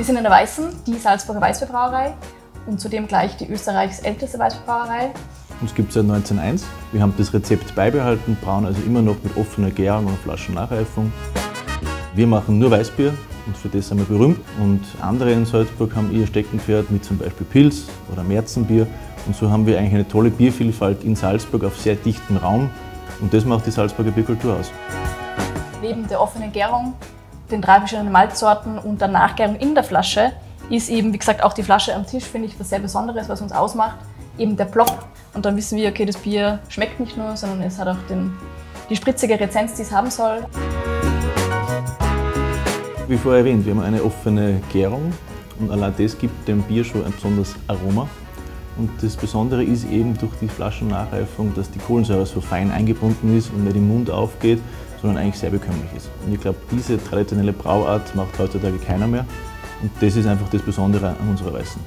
sind in der Weißen, die Salzburger Weißbierbrauerei und zudem gleich die Österreichs älteste Weißbierbrauerei. Uns gibt es seit 1901. Wir haben das Rezept beibehalten, brauen also immer noch mit offener Gärung und Flaschennachreifung. Wir machen nur Weißbier und für das sind wir berühmt. Und andere in Salzburg haben ihr Steckenpferd mit zum Beispiel Pils oder Märzenbier. Und so haben wir eigentlich eine tolle Biervielfalt in Salzburg auf sehr dichtem Raum. Und das macht die Salzburger Bierkultur aus. Neben der offenen Gärung, den 3 verschiedenen Malzsorten und der Nachgärung in der Flasche ist eben, wie gesagt, auch die Flasche am Tisch, finde ich, was sehr Besonderes, was uns ausmacht. Eben der Plop. Und dann wissen wir, okay, das Bier schmeckt nicht nur, sondern es hat auch die spritzige Rezenz, die es haben soll. Wie vorher erwähnt, wir haben eine offene Gärung und allein das gibt dem Bier schon ein besonderes Aroma. Und das Besondere ist eben durch die Flaschennachreifung, dass die Kohlensäure so fein eingebunden ist und nicht im Mund aufgeht, sondern eigentlich sehr bekömmlich ist. Und ich glaube, diese traditionelle Brauart macht heutzutage keiner mehr. Und das ist einfach das Besondere an unserer Weißen.